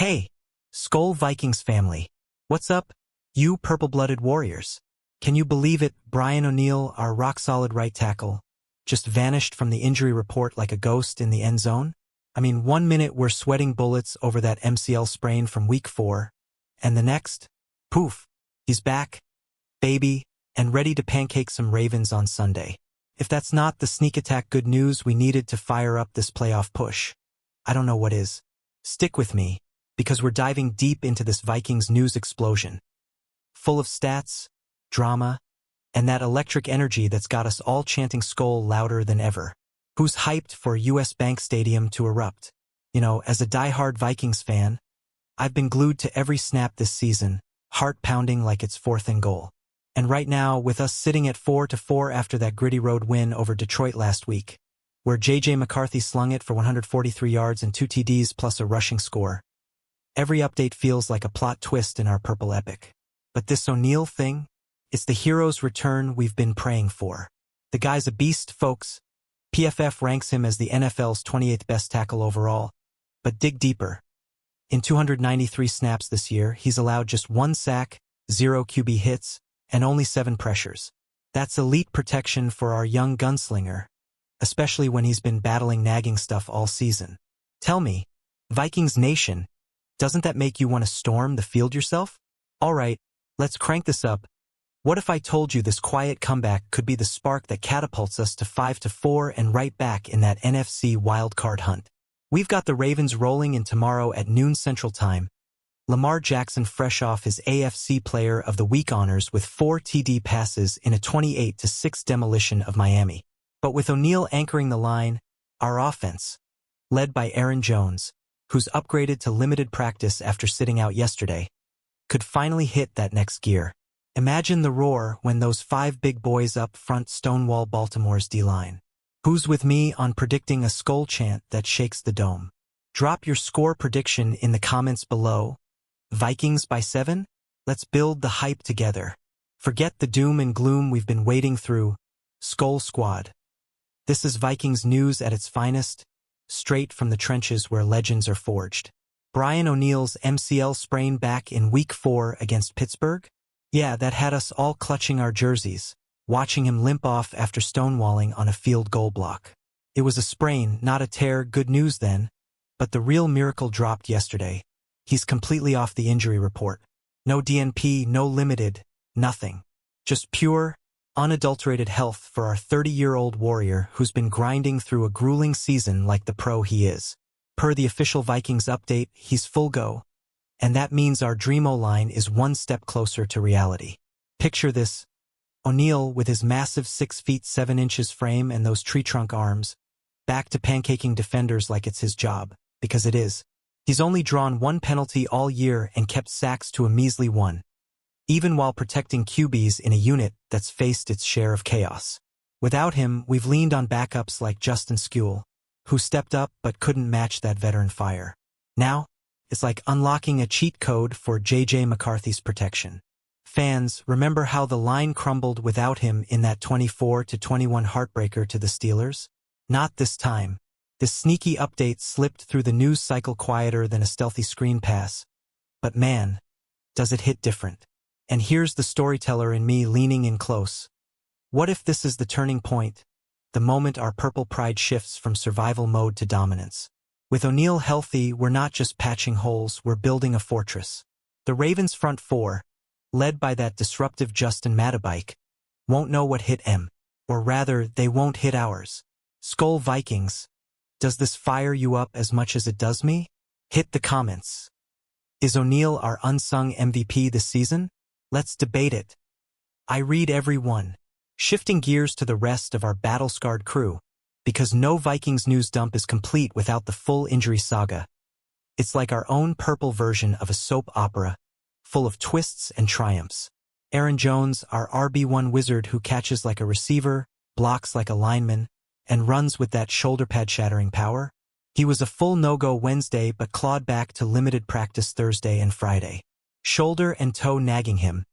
Hey, Skol Vikings family. What's up, you purple-blooded warriors? Can you believe it? Brian O'Neill, our rock-solid right tackle, just vanished from the injury report like a ghost in the end zone? I mean, 1 minute we're sweating bullets over that MCL sprain from week 4, and the next, poof, he's back, baby, and ready to pancake some Ravens on Sunday. If that's not the sneak attack good news we needed to fire up this playoff push, I don't know what is. Stick with me, because we're diving deep into this Vikings news explosion. Full of stats, drama, and that electric energy that's got us all chanting Skol louder than ever. Who's hyped for US Bank Stadium to erupt? You know, as a diehard Vikings fan, I've been glued to every snap this season, heart pounding like it's 4th and goal. And right now, with us sitting at 4-4 after that gritty road win over Detroit last week, where J.J. McCarthy slung it for 143 yards and 2 TDs plus a rushing score, every update feels like a plot twist in our purple epic. But this O'Neill thing, it's the hero's return we've been praying for. The guy's a beast, folks. PFF ranks him as the NFL's 28th best tackle overall. But dig deeper. In 293 snaps this year, he's allowed just 1 sack, 0 QB hits, and only 7 pressures. That's elite protection for our young gunslinger, especially when he's been battling nagging stuff all season. Tell me, Vikings Nation, doesn't that make you want to storm the field yourself? All right, let's crank this up. What if I told you this quiet comeback could be the spark that catapults us to 5-4 and right back in that NFC wildcard hunt? We've got the Ravens rolling in tomorrow at noon Central Time. Lamar Jackson fresh off his AFC Player of the Week honors with 4 TD passes in a 28-6 demolition of Miami. But with O'Neill anchoring the line, our offense, led by Aaron Jones, who's upgraded to limited practice after sitting out yesterday, could finally hit that next gear. Imagine the roar when those 5 big boys up front stonewall Baltimore's D-line. Who's with me on predicting a Skol chant that shakes the dome? Drop your score prediction in the comments below. Vikings by 7? Let's build the hype together. Forget the doom and gloom we've been wading through. Skol Squad. This is Vikings news at its finest, straight from the trenches where legends are forged. Brian O'Neill's MCL sprain back in week 4 against Pittsburgh? Yeah, that had us all clutching our jerseys, watching him limp off after stonewalling on a field goal block. It was a sprain, not a tear. Good news then, but the real miracle dropped yesterday. He's completely off the injury report. No DNP, no limited, nothing. Just pure, unadulterated health for our 30-year-old warrior who's been grinding through a grueling season like the pro he is. Per the official Vikings update, he's full go. And that means our dream O-line is 1 step closer to reality. Picture this. O'Neill, with his massive 6 feet 7 inches frame and those tree trunk arms, back to pancaking defenders like it's his job, because it is. He's only drawn 1 penalty all year and kept sacks to a measly 1, even while protecting QBs in a unit that's faced its share of chaos. Without him, we've leaned on backups like Justin Skol, who stepped up but couldn't match that veteran fire. Now, it's like unlocking a cheat code for J.J. McCarthy's protection. Fans, remember how the line crumbled without him in that 24-21 heartbreaker to the Steelers? Not this time. This sneaky update slipped through the news cycle quieter than a stealthy screen pass. But man, does it hit different. And here's the storyteller in me leaning in close. What if this is the turning point, the moment our purple pride shifts from survival mode to dominance? With O'Neill healthy, we're not just patching holes, we're building a fortress. The Ravens' front 4, led by that disruptive Justin Matabike, won't know what hit M, or rather, they won't hit ours. Skol Vikings, does this fire you up as much as it does me? Hit the comments. Is O'Neill our unsung MVP this season? Let's debate it. I read every one. Shifting gears to the rest of our battle-scarred crew, because no Vikings news dump is complete without the full injury saga. It's like our own purple version of a soap opera, full of twists and triumphs. Aaron Jones, our RB1 wizard who catches like a receiver, blocks like a lineman, and runs with that shoulder pad shattering power. He was a full no-go Wednesday but clawed back to limited practice Thursday and Friday. Shoulder and toe nagging him,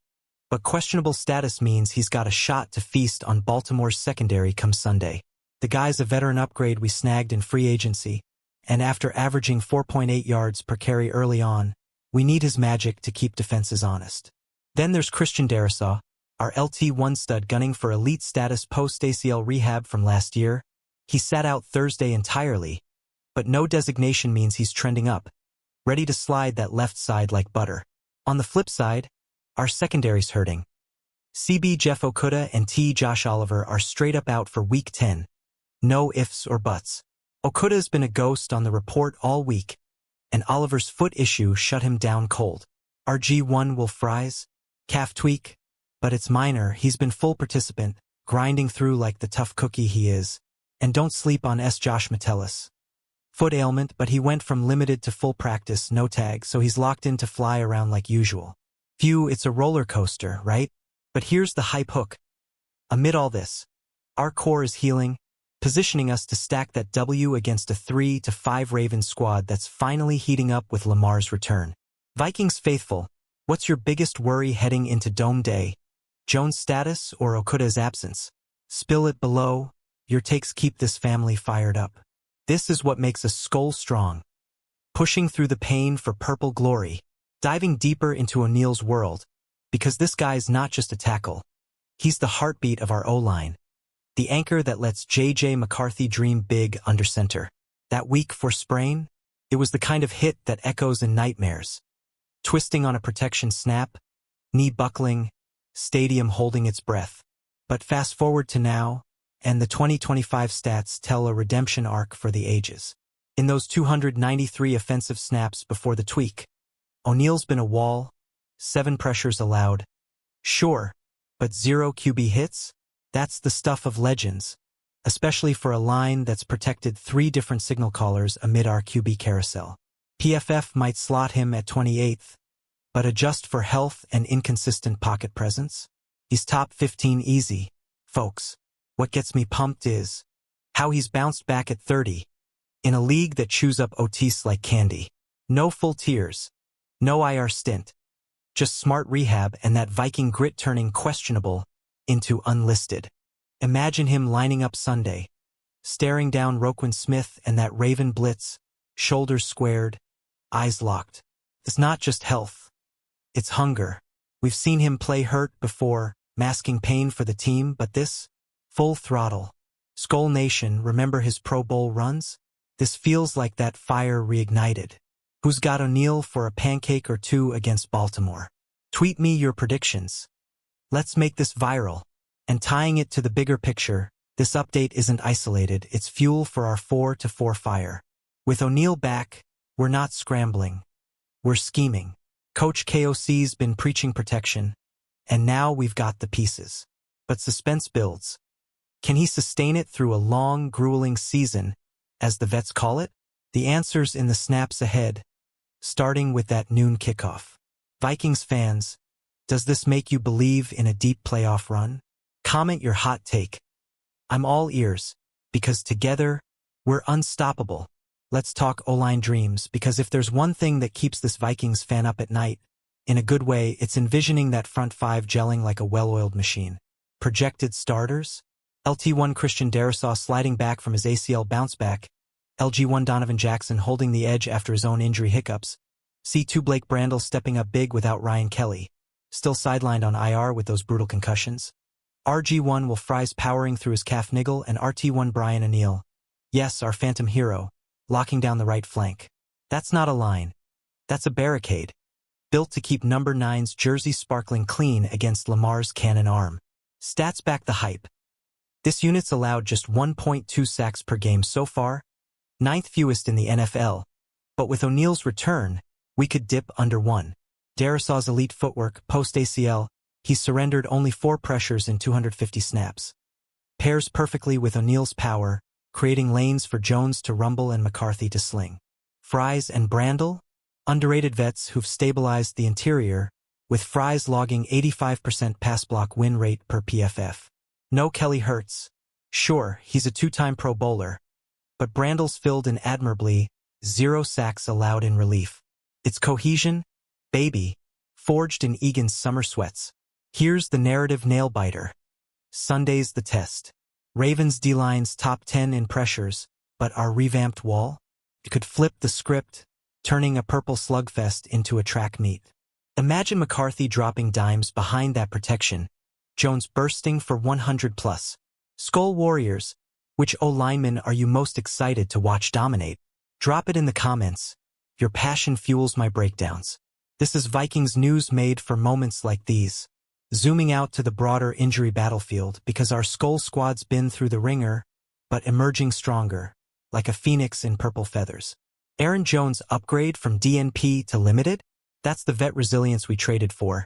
but questionable status means he's got a shot to feast on Baltimore's secondary come Sunday. The guy's a veteran upgrade we snagged in free agency, and after averaging 4.8 yards per carry early on, we need his magic to keep defenses honest. Then there's Christian Darrisaw, our LT1 stud gunning for elite status post-ACL rehab from last year. He sat out Thursday entirely, but no designation means he's trending up, ready to slide that left side like butter. On the flip side, our secondary's hurting. CB Jeff Okudah and T. Josh Oliver are straight up out for Week 10. No ifs or buts. Okudah's been a ghost on the report all week, and Oliver's foot issue shut him down cold. RG1 will fries, calf tweak, but it's minor. He's been full participant, grinding through like the tough cookie he is. And don't sleep on Josh Metellus. Foot ailment, but he went from limited to full practice, no tag, so he's locked in to fly around like usual. Phew, it's a roller coaster, right? But here's the hype hook. Amid all this, our core is healing, positioning us to stack that W against a 3-5 Ravens squad that's finally heating up with Lamar's return. Vikings faithful, what's your biggest worry heading into Dome Day? Jones' status or Okudah's absence? Spill it below. Your takes keep this family fired up. This is what makes us Skol strong. Pushing through the pain for purple glory. Diving deeper into O'Neill's world. Because this guy's not just a tackle. He's the heartbeat of our O-line. The anchor that lets J.J. McCarthy dream big under center. That week for sprain? It was the kind of hit that echoes in nightmares. Twisting on a protection snap, knee buckling, stadium holding its breath. But fast forward to now, and the 2025 stats tell a redemption arc for the ages. In those 293 offensive snaps before the tweak, O'Neill's been a wall, 7 pressures allowed. Sure, but 0 QB hits? That's the stuff of legends, especially for a line that's protected 3 different signal callers amid our QB carousel. PFF might slot him at 28th, but adjust for health and inconsistent pocket presence? He's top 15 easy, folks. What gets me pumped is how he's bounced back at 30, in a league that chews up OTs like candy. No full tiers, no IR stint, just smart rehab and that Viking grit turning questionable into unlisted. Imagine him lining up Sunday, staring down Roquan Smith and that Raven blitz, shoulders squared, eyes locked. It's not just health, it's hunger. We've seen him play hurt before, masking pain for the team, but this? Full throttle. Skol Nation, remember his Pro Bowl runs? This feels like that fire reignited. Who's got O'Neill for a pancake or 2 against Baltimore? Tweet me your predictions. Let's make this viral. And tying it to the bigger picture, this update isn't isolated, it's fuel for our 4-4 fire. With O'Neill back, we're not scrambling. We're scheming. Coach KOC's been preaching protection, and now we've got the pieces. But suspense builds. Can he sustain it through a long, grueling season, as the vets call it? The answer's in the snaps ahead, starting with that noon kickoff. Vikings fans, does this make you believe in a deep playoff run? Comment your hot take. I'm all ears, because together, we're unstoppable. Let's talk O-line dreams, because if there's one thing that keeps this Vikings fan up at night, in a good way, it's envisioning that front 5 gelling like a well-oiled machine. Projected starters? LT1 Christian Darrisaw sliding back from his ACL bounce back, LG1 Donovan Jackson holding the edge after his own injury hiccups, C2 Blake Brandel stepping up big without Ryan Kelly, still sidelined on IR with those brutal concussions, RG1 will fries powering through his calf niggle, and RT1 Brian O'Neill, yes, our phantom hero, locking down the right flank. That's not a line. That's a barricade, built to keep number 9's jersey sparkling clean against Lamar's cannon arm. Stats back the hype. This unit's allowed just 1.2 sacks per game so far, 9th fewest in the NFL, but with O'Neill's return, we could dip under 1. Darrisaw's elite footwork, post-ACL, he's surrendered only 4 pressures in 250 snaps. Pairs perfectly with O'Neill's power, creating lanes for Jones to rumble and McCarthy to sling. Fries and Brandel? Underrated vets who've stabilized the interior, with Fries logging 85% pass block win rate per PFF. No Kelly Hurts. Sure, he's a 2-time Pro Bowler, but Brandel's filled in admirably, 0 sacks allowed in relief. It's cohesion, baby, forged in Egan's summer sweats. Here's the narrative nail-biter. Sunday's the test. Ravens D-line's top 10 in pressures, but our revamped wall? You could flip the script, turning a purple slugfest into a track meet. Imagine McCarthy dropping dimes behind that protection, Jones bursting for 100 plus. Skol Warriors, which O-lineman are you most excited to watch dominate? Drop it in the comments. Your passion fuels my breakdowns. This is Vikings news made for moments like these. Zooming out to the broader injury battlefield because our Skol squad's been through the ringer, but emerging stronger, like a phoenix in purple feathers. Aaron Jones' upgrade from DNP to limited? That's the vet resilience we traded for.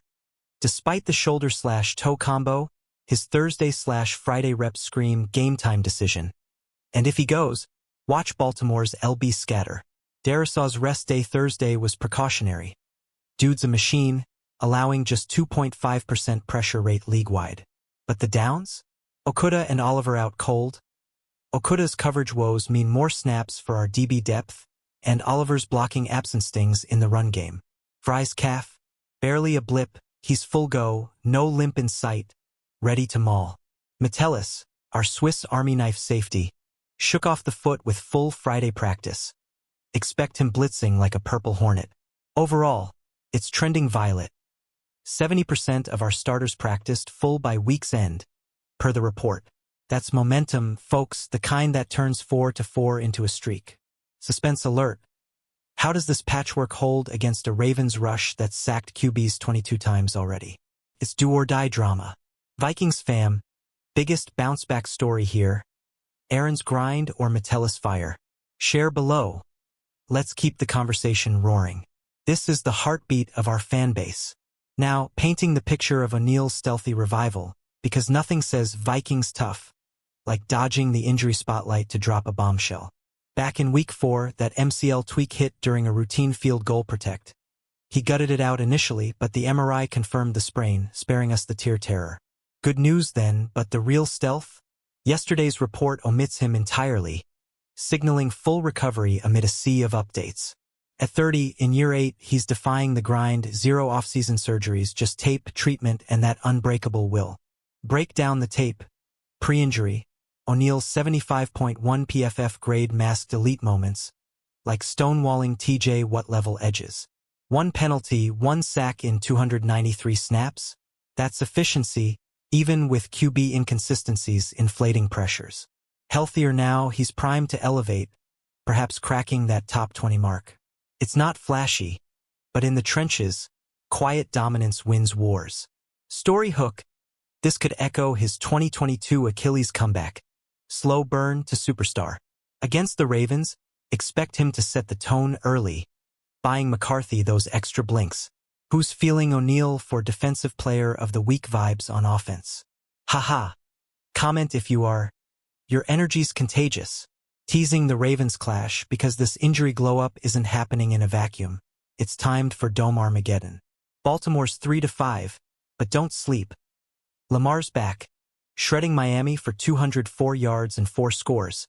Despite the shoulder/toe combo, his Thursday/Friday reps scream game time decision. And if he goes, watch Baltimore's LB scatter. Darrisaw's rest day Thursday was precautionary. Dude's a machine, allowing just 2.5% pressure rate league-wide. But the downs? Okudah and Oliver out cold. Okudah's coverage woes mean more snaps for our DB depth, and Oliver's blocking absence stings in the run game. Fry's calf, barely a blip, he's full go, no limp in sight, ready to maul. Metellus, our Swiss Army knife safety, shook off the foot with full Friday practice. Expect him blitzing like a Purple Hornet. Overall, it's trending violet. 70% of our starters practiced full by week's end, per the report. That's momentum, folks, the kind that turns 4-4 into a streak. Suspense alert. How does this patchwork hold against a Ravens rush that's sacked QBs 22 times already? It's do-or-die drama. Vikings fam, biggest bounce-back story here. Aaron's grind or Metellus fire? Share below. Let's keep the conversation roaring. This is the heartbeat of our fan base. Now, painting the picture of O'Neill's stealthy revival, because nothing says Vikings tough, like dodging the injury spotlight to drop a bombshell. Back in week 4, that MCL tweak hit during a routine field goal protect. He gutted it out initially, but the MRI confirmed the sprain, sparing us the tear terror. Good news then, but the real stealth? Yesterday's report omits him entirely, signaling full recovery amid a sea of updates. At 30, in year 8, he's defying the grind, 0 off-season surgeries, just tape, treatment, and that unbreakable will. Break down the tape. Pre-injury, O'Neill's 75.1 PFF grade masked elite moments, like stonewalling TJ Watt-level edges. 1 penalty, 1 sack in 293 snaps? That's efficiency, even with QB inconsistencies inflating pressures. Healthier now, he's primed to elevate, perhaps cracking that top 20 mark. It's not flashy, but in the trenches, quiet dominance wins wars. Story hook. This could echo his 2022 Achilles comeback. Slow burn to superstar. Against the Ravens, expect him to set the tone early, buying McCarthy those extra blinks. Who's feeling O'Neill for Defensive Player of the Week vibes on offense? Haha. Comment if you are. Your energy's contagious. Teasing the Ravens clash because this injury glow-up isn't happening in a vacuum. It's timed for Dome Armageddon. Baltimore's 3-5, but don't sleep. Lamar's back, shredding Miami for 204 yards and 4 scores,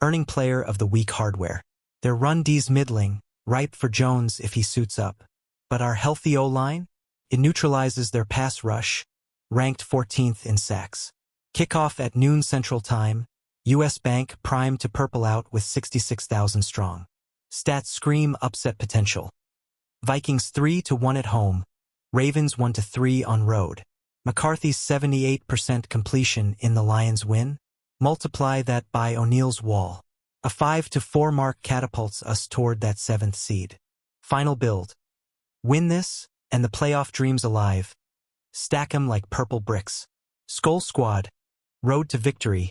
earning Player of the Week hardware. Their run D's middling, ripe for Jones if he suits up. But our healthy O-line? It neutralizes their pass rush, ranked 14th in sacks. Kickoff at noon Central Time, U.S. Bank primed to purple out with 66,000 strong. Stats scream upset potential. Vikings 3-1 at home, Ravens 1-3 on road. McCarthy's 78% completion in the Lions win? Multiply that by O'Neill's wall. A 5-4 mark catapults us toward that 7th seed. Final build. Win this, and the playoff dream's alive. Stack 'em like purple bricks. Skol Squad. Road to victory.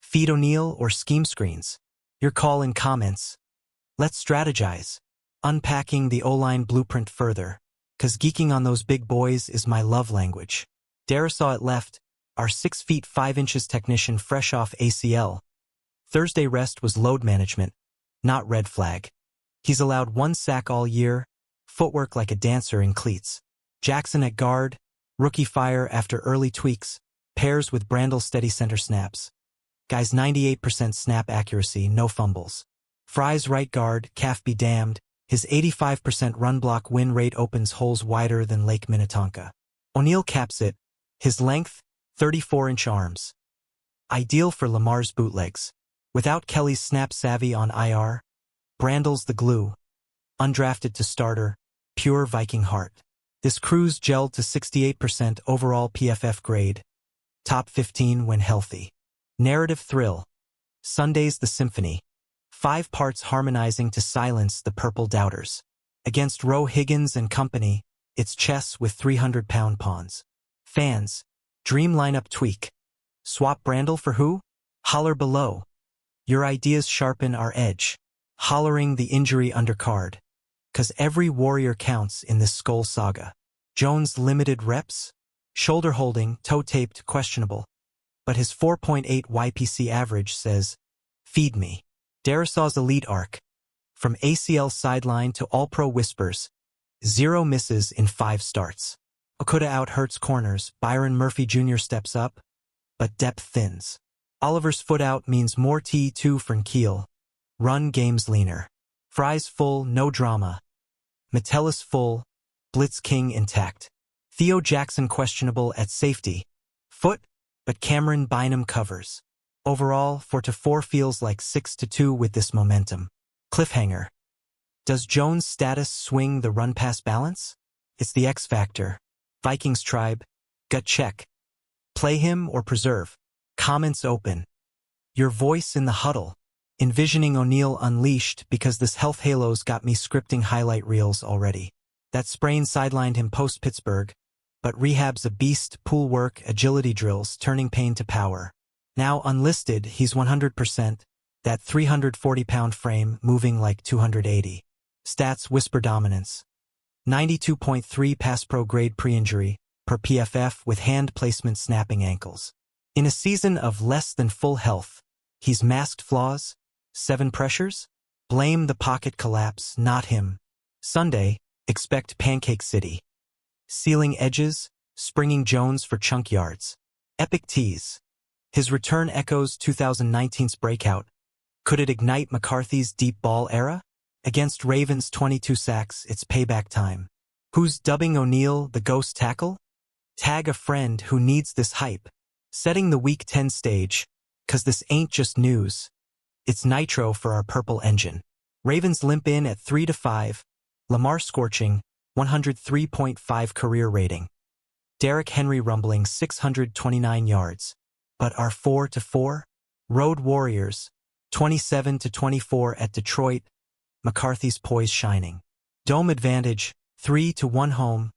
Feed O'Neill or scheme screens? Your call in comments. Let's strategize. Unpacking the O-line blueprint further, 'cause geeking on those big boys is my love language. Darrisaw at left, our 6 feet 5 inches technician fresh off ACL. Thursday rest was load management, not red flag. He's allowed 1 sack all year, footwork like a dancer in cleats. Jackson at guard, rookie fire after early tweaks, pairs with Brandle's steady center snaps. Guy's 98% snap accuracy, no fumbles. Fry's right guard, calf be damned, his 85% run block win rate opens holes wider than Lake Minnetonka. O'Neill caps it, his length, 34-inch arms. Ideal for Lamar's bootlegs. Without Kelly's snap savvy on IR, Brandel's the glue. Undrafted to starter, pure Viking heart. This crew's gelled to 68% overall PFF grade. Top 15 when healthy. Narrative thrill. Sunday's the symphony. 5 parts harmonizing to silence the purple doubters. Against Roe Higgins and company, it's chess with 300-pound pawns. Fans, dream lineup tweak. Swap Brandel for who? Holler below. Your ideas sharpen our edge. Hollering the injury undercard. 'Cause every warrior counts in this Skol saga. Jones limited reps? Shoulder holding, toe taped, questionable. But his 4.8 YPC average says, feed me. Derisaw's elite arc. From ACL sideline to All-Pro whispers. 0 misses in 5 starts. Okuda out hurts corners, Byron Murphy Jr. steps up, but depth thins. Oliver's foot out means more T2 for Nkeel. Run game's leaner. Fries full, no drama. Metellus full, Blitz King intact. Theo Jackson questionable at safety. Foot, but Cameron Bynum covers. Overall, 4-4 feels like 6-2 with this momentum. Cliffhanger. Does Jones' status swing the run-pass balance? It's the X factor. Vikings tribe. Gut check. Play him or preserve. Comments open. Your voice in the huddle. Envisioning O'Neal unleashed because this health halo's got me scripting highlight reels already. That sprain sidelined him post-Pittsburgh, but rehab's a beast, pool work, agility drills, turning pain to power. Now unlisted, he's 100%, that 340-pound frame moving like 280. Stats whisper dominance. 92.3 pass pro grade pre-injury, per PFF with hand placement snapping ankles. In a season of less than full health, he's masked flaws, 7 pressures? Blame the pocket collapse, not him. Sunday, expect Pancake City. Sealing edges, springing Jones for chunk yards. Epic tease. His return echoes 2019's breakout. Could it ignite McCarthy's deep ball era? Against Ravens' 22 sacks, it's payback time. Who's dubbing O'Neal the ghost tackle? Tag a friend who needs this hype. Setting the Week 10 stage, 'cause this ain't just news. It's nitro for our purple engine. Ravens limp in at 3-5. Lamar scorching, 103.5 career rating. Derrick Henry rumbling 629 yards. But our 4-4? Road Warriors, 27-24 at Detroit. McCarthy's poise shining. Dome advantage, 3-1 home.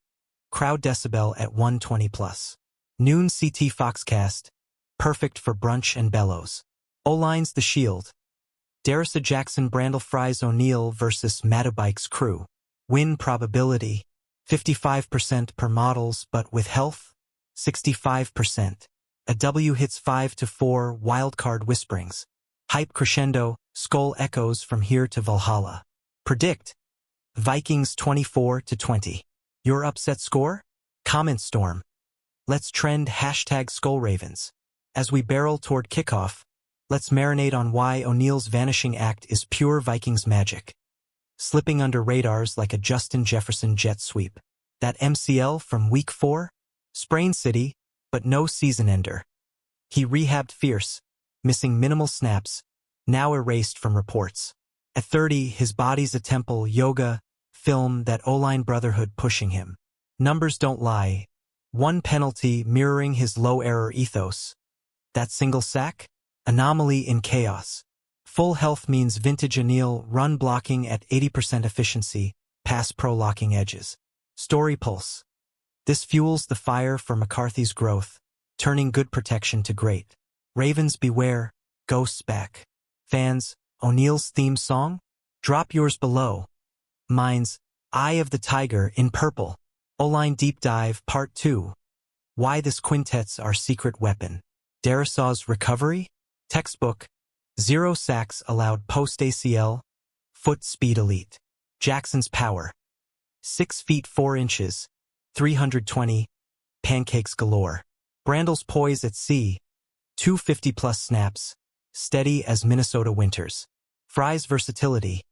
Crowd decibel at 120+. Noon CT Foxcast, perfect for brunch and bellows. O-line's the shield. Darissa Jackson Brandel Fries O'Neal versus Matabike's crew. Win probability, 55% per models, but with health, 65%. A W hits 5-4 wildcard whisperings. Hype crescendo, Skol echoes from here to Valhalla. Predict. Vikings 24-20. Your upset score? Comment storm. Let's trend #SkolRavens. As we barrel toward kickoff, let's marinate on why O'Neal's vanishing act is pure Vikings magic. Slipping under radars like a Justin Jefferson jet sweep. That MCL from Week 4? Sprain City, but no season ender. He rehabbed fierce, missing minimal snaps, now erased from reports. At 30, his body's a temple, yoga, film, that O-line brotherhood pushing him. Numbers don't lie. 1 penalty mirroring his low-error ethos. That single sack? Anomaly in chaos. Full health means vintage O'Neal, run blocking at 80% efficiency, pass pro locking edges. Story pulse. This fuels the fire for McCarthy's growth, turning good protection to great. Ravens beware, ghosts back. Fans, O'Neal's theme song? Drop yours below. Mine's Eye of the Tiger in purple. O-line deep dive part 2. Why this quintet's our secret weapon. Derisaw's recovery? Textbook. 0 sacks allowed post-ACL. Foot speed elite. Jackson's power. 6 feet 4 inches. 320. Pancakes galore. Brandel's poise at sea. 250+ snaps. Steady as Minnesota winters. Fry's versatility.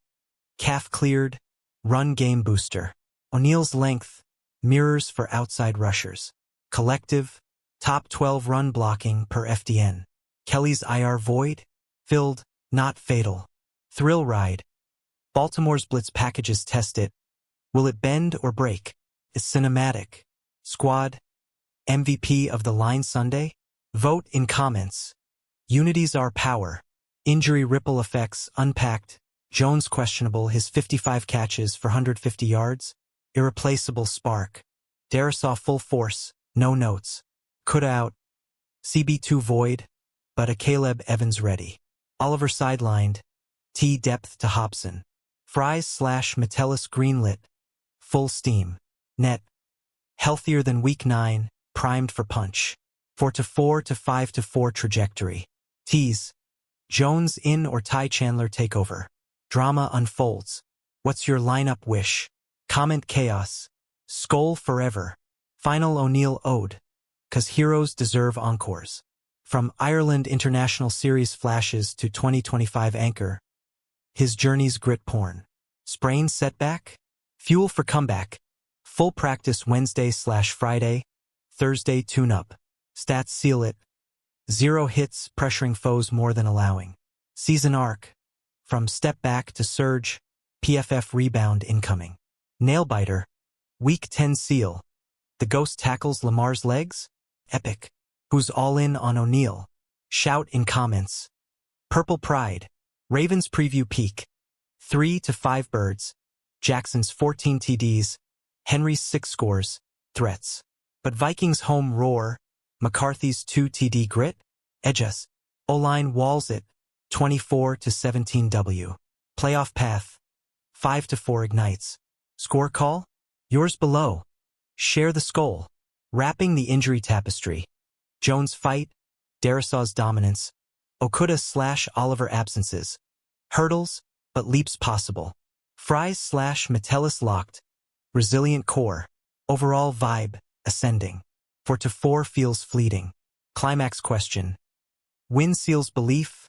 Calf cleared. Run game booster. O'Neal's length. Mirrors for outside rushers. Collective. Top 12 run blocking per FDN. Kelly's IR void. Filled, not fatal. Thrill ride. Baltimore's blitz packages test it. Will it bend or break? It's cinematic. Squad, MVP of the line Sunday? Vote in comments. Unity's our power. Injury ripple effects unpacked. Jones questionable, his 55 catches for 150 yards. Irreplaceable spark. Darisaw full force, no notes. Coulda out. CB2 void, but a Caleb Evans ready. Oliver sidelined. T depth to Hobson. Fries/Metellus greenlit. Full steam. Net. Healthier than week 9, primed for punch. 4-4 to 5-4 trajectory. Tease. Jones in or Ty Chandler takeover. Drama unfolds. What's your lineup wish? Comment chaos. Skol forever. Final O'Neill ode. 'Cause heroes deserve encores. From Ireland International Series flashes to 2025 anchor. His journey's grit porn. Sprain setback? Fuel for comeback. Full practice Wednesday/Friday. Thursday tune-up. Stats seal it. 0 hits, pressuring foes more than allowing. Season arc. From step back to surge. PFF rebound incoming. Nailbiter. Week 10 seal. The ghost tackles Lamar's legs? Epic. Who's all in on O'Neill? Shout in comments. Purple Pride. Ravens preview peak. 3 to 5 birds. Jackson's 14 TDs. Henry's 6 scores. Threats. But Vikings home roar. McCarthy's 2 TD grit. Edges. O-line walls it. 24 to 17 W. Playoff path. 5-4 ignites. Score call? Yours below. Share the Skol. Wrapping the injury tapestry. Jones fight. Darisaw's dominance. Okuda/Oliver absences. Hurdles, but leaps possible. Fries/Metellus locked. Resilient core. Overall vibe, ascending. 4-4 feels fleeting. Climax question. Win seals belief?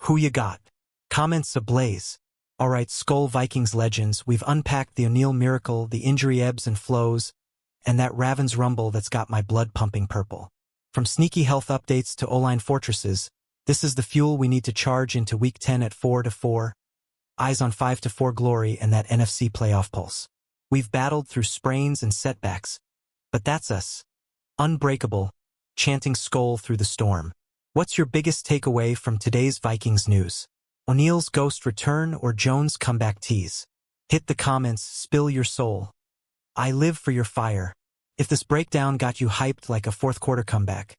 Who you got? Comments ablaze. Alright, Skol Vikings legends, we've unpacked the O'Neill miracle, the injury ebbs and flows, and that Ravens rumble that's got my blood pumping purple. From sneaky health updates to O-line fortresses, this is the fuel we need to charge into Week 10 at 4-4. Eyes on 5-4 glory and that NFC playoff pulse. We've battled through sprains and setbacks, but that's us. Unbreakable, chanting Skol through the storm. What's your biggest takeaway from today's Vikings news? O'Neill's ghost return or Jones' comeback tease? Hit the comments, spill your soul. I live for your fire. If this breakdown got you hyped like a fourth quarter comeback,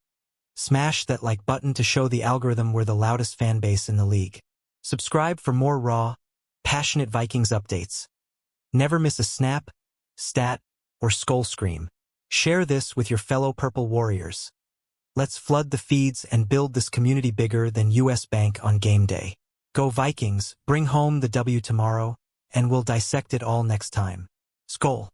smash that like button to show the algorithm we're the loudest fan base in the league. Subscribe for more raw, passionate Vikings updates. Never miss a snap, stat, or Skol scream. Share this with your fellow Purple Warriors. Let's flood the feeds and build this community bigger than US Bank on game day. Go Vikings, bring home the W tomorrow, and we'll dissect it all next time. Skol.